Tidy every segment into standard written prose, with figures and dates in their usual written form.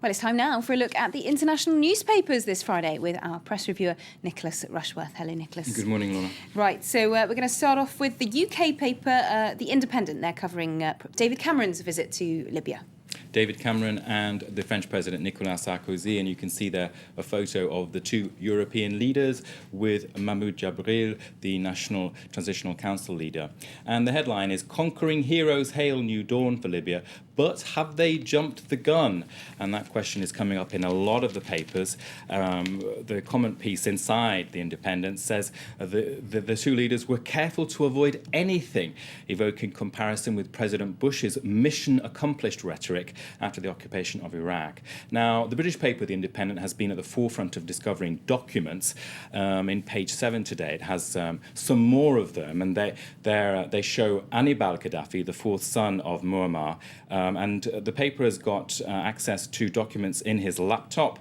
Well, it's time now for a look at the international newspapers this Friday with our press reviewer, Nicholas Rushworth. Hello, Nicholas. Good morning, Laura. Right, so we're going to start off with the UK paper, The Independent. They're covering David Cameron's visit to Libya. David Cameron and the French President Nicolas Sarkozy, and you can see there a photo of the two European leaders with Mahmoud Jabril, the National Transitional Council leader. And the headline is, "Conquering Heroes Hail New Dawn for Libya, but have they jumped the gun?" And that question is coming up in a lot of the papers. The comment piece inside The Independent says the two leaders were careful to avoid anything evoking comparison with President Bush's mission accomplished rhetoric after the occupation of Iraq. Now, the British paper, The Independent, has been at the forefront of discovering documents. In page 7 today, it has some more of them, and they show Hannibal Gaddafi, the fourth son of Muammar, and the paper has got access to documents in his laptop.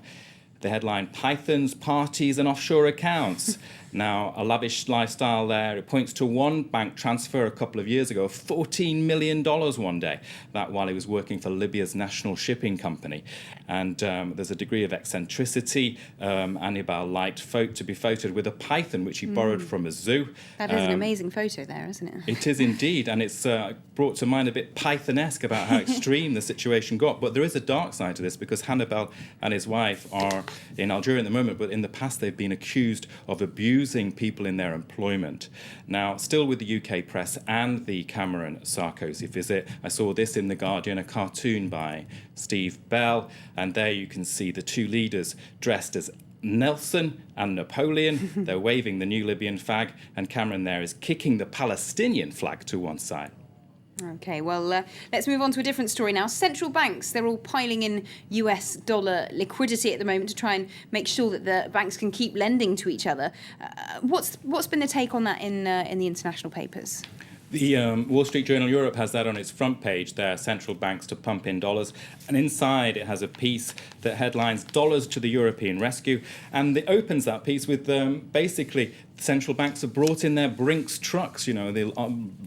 The headline, "Pythons, Parties and Offshore Accounts." Now, a lavish lifestyle there. It points to one bank transfer a couple of years ago of $14 million one day, that while he was working for Libya's national shipping company. And there's a degree of eccentricity. Hannibal liked to be photoed with a python, which he borrowed from a zoo. That is an amazing photo there, isn't it? It is indeed, and it's brought to mind a bit Pythonesque about how extreme the situation got. But there is a dark side to this, because Hannibal and his wife are in Algeria at the moment, but in the past they've been accused of abusing people in their employment. Now, still with the UK press and the Cameron-Sarkozy visit, I saw this in The Guardian, a cartoon by Steve Bell, and there you can see the two leaders dressed as Nelson and Napoleon. They're waving the new Libyan flag, and Cameron there is kicking the Palestinian flag to one side. OK, well, let's move on to a different story now. Central banks, they're all piling in US dollar liquidity at the moment to try and make sure that the banks can keep lending to each other. What's been the take on that in the international papers? The Wall Street Journal Europe has that on its front page there, central banks to pump in dollars. And inside it has a piece that headlines "Dollars to the European Rescue." And it opens that piece with basically central banks have brought in their Brinks trucks, you know, the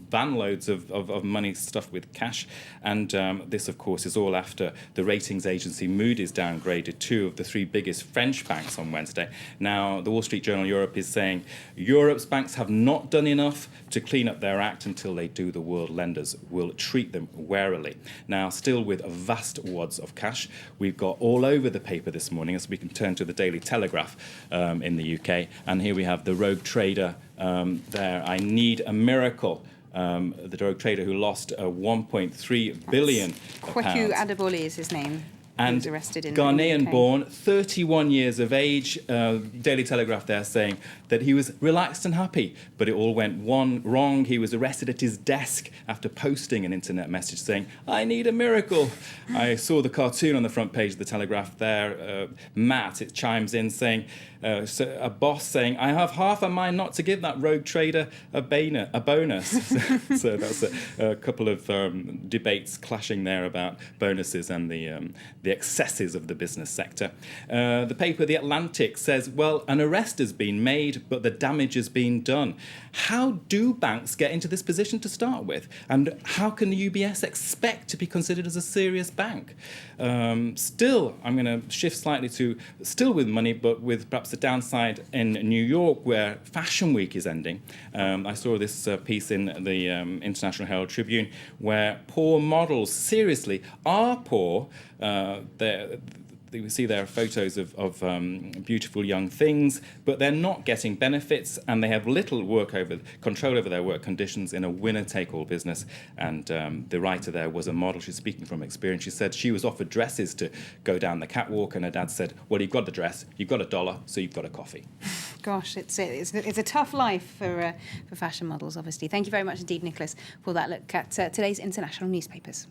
van loads of money stuffed with cash. And this, of course, is all after the ratings agency Moody's downgraded two of the three biggest French banks on Wednesday. Now, the Wall Street Journal Europe is saying Europe's banks have not done enough to clean up their act. Until they do, the world lenders will treat them warily. Now, still with vast wads of cash, we've got all over the paper this morning, as we can turn to the Daily Telegraph in the UK. And here we have the rogue trader there. "I need a miracle." The rogue trader who lost 1.3 billion Kweku pounds. Adeboli is his name. And he was arrested in Ghanaian-born, 31 years of age. Daily Telegraph there saying that he was relaxed and happy, but it all went wrong. He was arrested at his desk after posting an internet message saying, "I need a miracle." I saw the cartoon on the front page of the Telegraph there. Matt, it chimes in saying, a boss saying, "I have half a mind not to give that rogue trader a bonus." So that's a couple of debates clashing there about bonuses and the excesses of the business sector. The paper The Atlantic says, well, an arrest has been made, but the damage has been done. How do banks get into this position to start with? And how can the UBS expect to be considered as a serious bank? Still, I'm going to shift slightly to still with money, but with perhaps the downside in New York, where Fashion Week is ending. I saw this piece in the International Herald Tribune, where poor models, seriously, are poor. We see there are photos of beautiful young things, but they're not getting benefits, and they have little control over their work conditions in a winner-take-all business. And the writer there was a model. She's speaking from experience. She said she was offered dresses to go down the catwalk, and her dad said, "Well, you've got the dress, you've got $1, so you've got a coffee." Gosh, it's a tough life for fashion models, obviously. Thank you very much indeed, Nicholas, for that look at today's international newspapers.